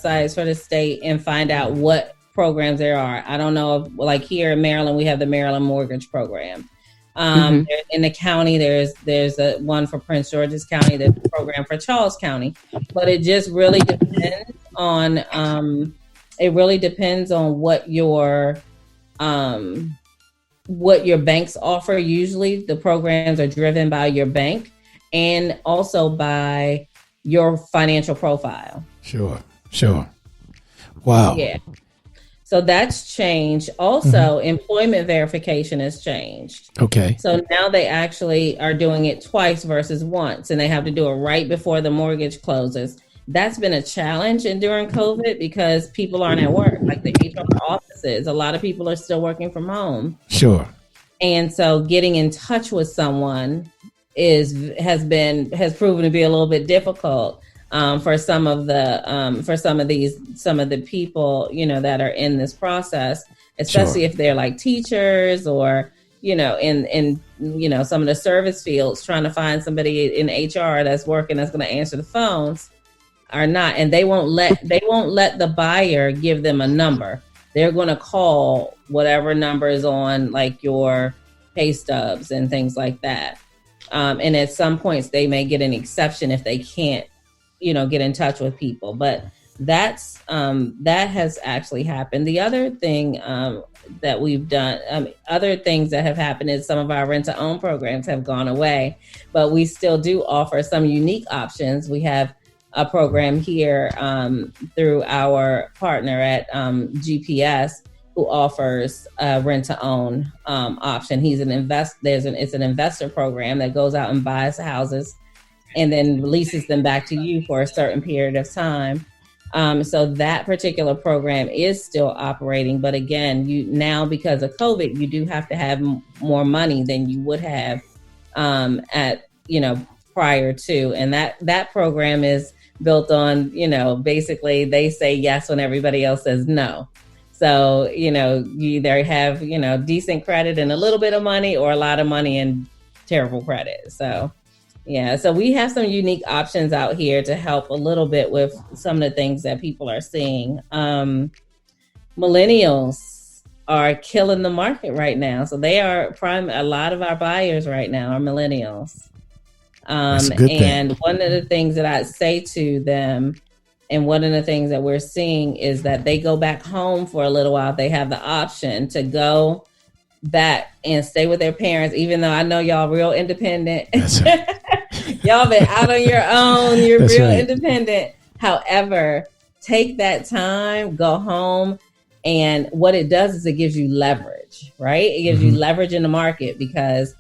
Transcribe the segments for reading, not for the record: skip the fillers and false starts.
websites for the state and find out what programs there are. I don't know if, like here in Maryland, we have the Maryland Mortgage Program. In the county, there's a one for Prince George's County. There's a program for Charles County, but it just really depends on what your banks offer. Usually, the programs are driven by your bank and also by your financial profile. Sure. Wow. Yeah. So that's changed. Also, employment verification has changed. Okay. So now they actually are doing it twice versus once, and they have to do it right before the mortgage closes. That's been a challenge during COVID because people aren't at work, like the HR offices. A lot of people are still working from home. Sure. And so getting in touch with someone has proven to be a little bit difficult. For some of the people, that are in this process, especially if they're like teachers or, in some of the service fields, trying to find somebody in HR that's working, that's going to answer the phones or not. And they won't let the buyer give them a number. They're going to call whatever number is on like your pay stubs and things like that. And at some points they may get an exception if they can't, get in touch with people. But that has actually happened. The other thing that we've done, other things that have happened is some of our rent-to-own programs have gone away, but we still do offer some unique options. We have a program here through our partner at GPS who offers a rent-to-own option. It's an investor program that goes out and buys houses and then releases them back to you for a certain period of time. So that particular program is still operating. But again, now because of COVID, you do have to have more money than you would have prior to. And that program is built on, basically they say yes when everybody else says no. So, you either have, decent credit and a little bit of money or a lot of money and terrible credit. So yeah, so we have some unique options out here to help a little bit with some of the things that people are seeing. Millennials are killing the market right now. So they are a lot of our buyers right now are millennials. That's a good thing. And one of the things that I say to them, and one of the things that we're seeing is that they go back home for a little while. They have the option to go back and stay with their parents, even though I know y'all real independent. That's right. Y'all been out on your own. You're That's real right. independent. However, take that time, go home. And what it does is it gives you leverage, right? It gives you leverage in the market because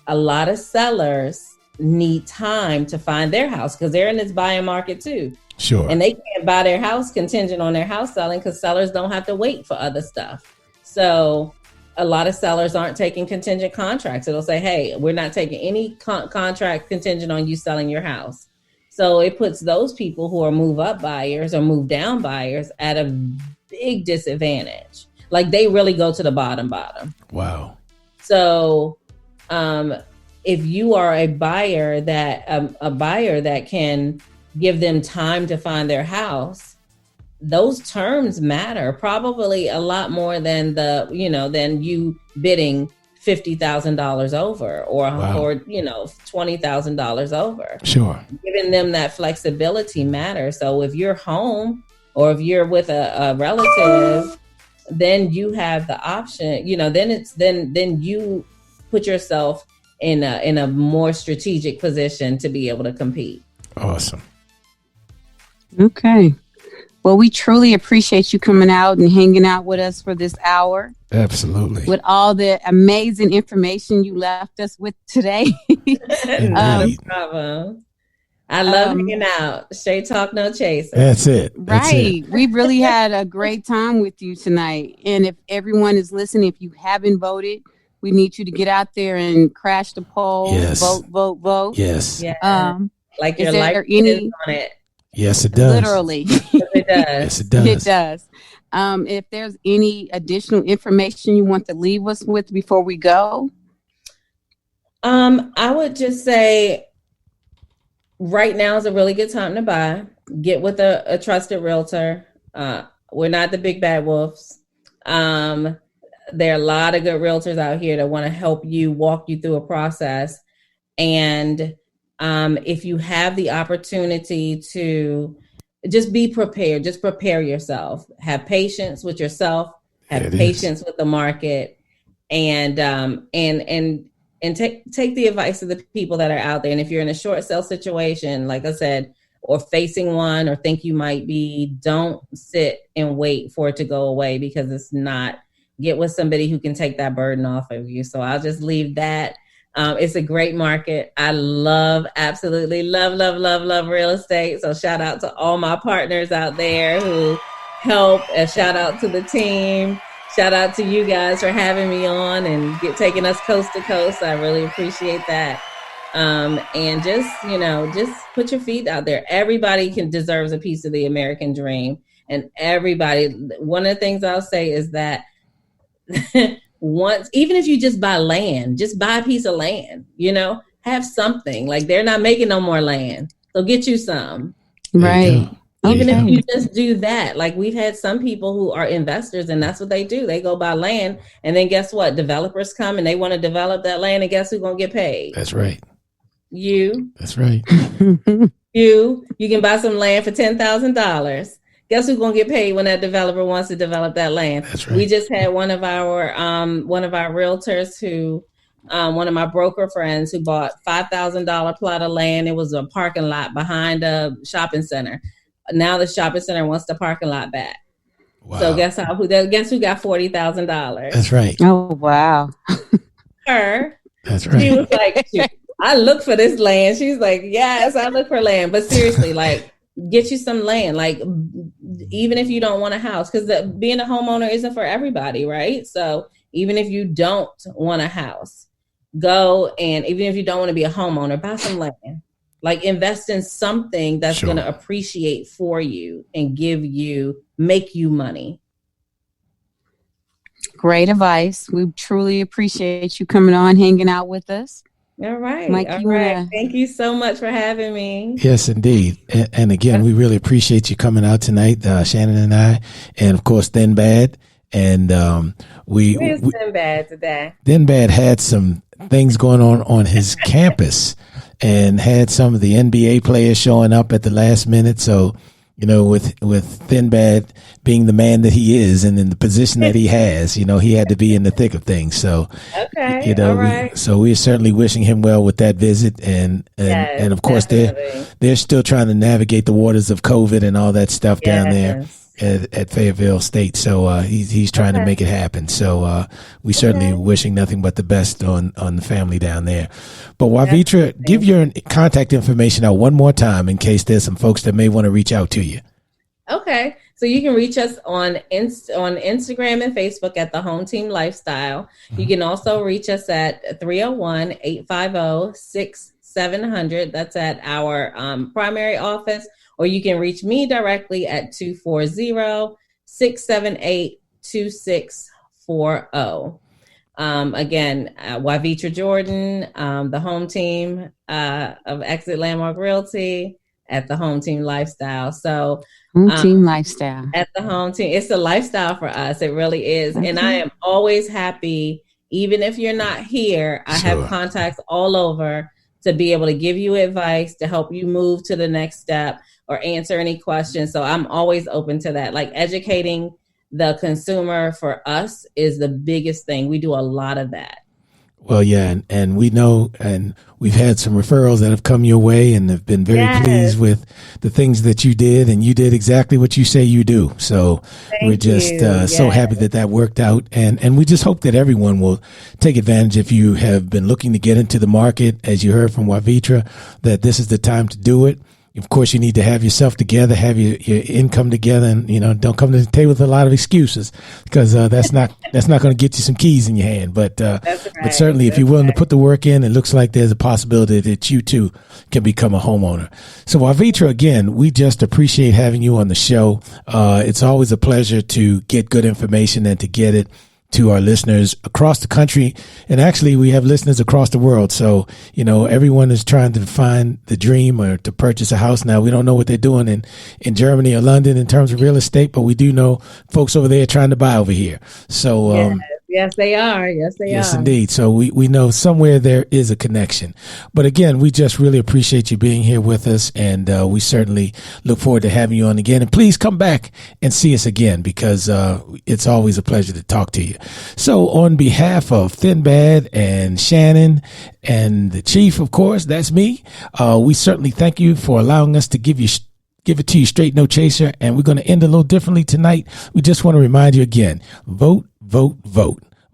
a lot of sellers need time to find their house because they're in this buying market too. Sure. And they can't buy their house contingent on their house selling because sellers don't have to wait for other stuff. So a lot of sellers aren't taking contingent contracts. It'll say, hey, we're not taking any contract contingent on you selling your house. So it puts those people who are move up buyers or move down buyers at a big disadvantage. Like they really go to the bottom. Wow. So if you are a buyer that can give them time to find their house, those terms matter probably a lot more than than you bidding $50,000 over or $20,000 over. Sure. Giving them that flexibility matters. So if you're home or if you're with a relative, then you have the option, then you put yourself in a more strategic position to be able to compete. Awesome. Okay. Well, we truly appreciate you coming out and hanging out with us for this hour. Absolutely. With all the amazing information you left us with today. Not a problem. I love hanging out. Straight talk, no chaser. That's it. Right. We really had a great time with you tonight. And if everyone is listening, if you haven't voted, we need you to get out there and crash the poll. Yes. Vote. Yes. Yeah. Like your life is on it. Yes, it does. Literally. It does. Yes, it does. It does. If there's any additional information you want to leave us with before we go. I would just say right now is a really good time to buy. get with a trusted realtor. We're not the big bad wolves. There are a lot of good realtors out here that want to help you, walk you through a process. And if you have the opportunity to just be prepared, just prepare yourself, have patience with yourself, have patience with the market, and take the advice of the people that are out there. And if you're in a short sale situation, like I said, or facing one, or think you might be, don't sit and wait for it to go away, because it's not. Get with somebody who can take that burden off of you. So I'll just leave that. It's a great market. I absolutely love real estate. So shout out to all my partners out there who help, and shout out to the team. Shout out to you guys for having me on and taking us coast to coast. I really appreciate that. And just put your feet out there. Everybody deserves a piece of the American dream. And everybody, one of the things I'll say is that once, even if you just buy land, just buy a piece of land, have something. Like, they're not making no more land, so get you some. Right. Even if you just do that, like, we've had some people who are investors, and that's what they do. They go buy land, and then guess what? Developers come and they want to develop that land, and guess who's going to get paid? That's right. You. That's right. You can buy some land for $10,000. Guess who's going to get paid when that developer wants to develop that land? That's right. We just had one of our realtors who, one of my broker friends who bought $5,000 plot of land. It was a parking lot behind a shopping center. Now the shopping center wants the parking lot back. Wow. So guess who got $40,000? That's right. Oh, wow. Her. That's right. She was like, I look for this land. She's like, yes, I look for land. But seriously, like, get you some land, like, even if you don't want a house, because being a homeowner isn't for everybody, right? So even if you don't want a house, go, and even if you don't want to be a homeowner, buy some land. Like, invest in something that's going to appreciate for you and make you money. Great advice. We truly appreciate you coming on, hanging out with us. All right. Mike, all right. Thank you so much for having me. Yes, indeed. And again, we really appreciate you coming out tonight, Shannon and I, and of course, Thinbad. And Where's Thinbad today? Thinbad had some things going on his campus, and had some of the NBA players showing up at the last minute. So, with Thinbad being the man that he is, and in the position that he has, he had to be in the thick of things. So, okay, all right. So we're certainly wishing him well with that visit, and of course they're still trying to navigate the waters of COVID and all that stuff down there at Fayetteville State. So he's trying to make it happen. So we certainly wishing nothing but the best on the family down there. But Wavitra, give your contact information out one more time in case there's some folks that may want to reach out to you. Okay. So you can reach us on Instagram and Facebook at The Home Team Lifestyle. Mm-hmm. You can also reach us at 301-850-6700. That's at our primary office. Or you can reach me directly at 240-678-2640. Again, Wavitra Jordan, the home team of Exit Landmark Realty at The Home Team Lifestyle. So Home Team Lifestyle. At The Home Team. It's a lifestyle for us. It really is. Okay. And I am always happy, even if you're not here, I have contacts all over to be able to give you advice, to help you move to the next step or answer any questions. So I'm always open to that. Like, educating the consumer for us is the biggest thing. We do a lot of that. Well, yeah, and we know, and we've had some referrals that have come your way and have been very pleased with the things that you did, and you did exactly what you say you do. So we're just so happy that worked out, and we just hope that everyone will take advantage. If you have been looking to get into the market, as you heard from Wavitra, that this is the time to do it. Of course, you need to have yourself together, have your income together, and don't come to the table with a lot of excuses, because that's not going to get you some keys in your hand. But but certainly, if you're willing to put the work in, it looks like there's a possibility that you too can become a homeowner. So, Wavitra, again, we just appreciate having you on the show. It's always a pleasure to get good information and to get it to our listeners across the country. And actually, we have listeners across the world. So, everyone is trying to find the dream or to purchase a house. Now, we don't know what they're doing in Germany or London in terms of real estate, but we do know folks over there trying to buy over here. So, yes, they are. Yes, indeed. So we know somewhere there is a connection. But again, we just really appreciate you being here with us. And we certainly look forward to having you on again. And please come back and see us again, because it's always a pleasure to talk to you. So on behalf of Thinbad and Shannon and the Chief, of course, that's me, we certainly thank you for allowing us to give it to you straight, no chaser. And we're going to end a little differently tonight. We just want to remind you again, vote.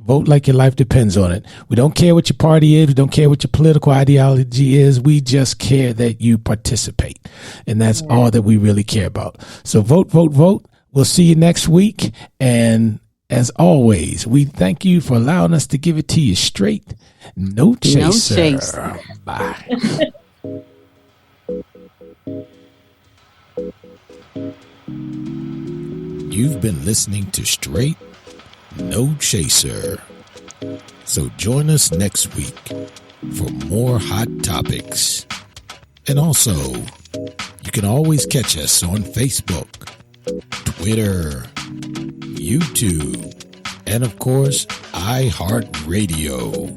Vote like your life depends on it. We don't care what your party is. We don't care what your political ideology is. We just care that you participate. And that's all that we really care about. So vote. We'll see you next week. And as always, we thank you for allowing us to give it to you straight, no chaser. No chaser. Bye. You've been listening to Straight No Chaser. So join us next week for more hot topics. And also, you can always catch us on Facebook, Twitter, YouTube, and of course, iHeartRadio.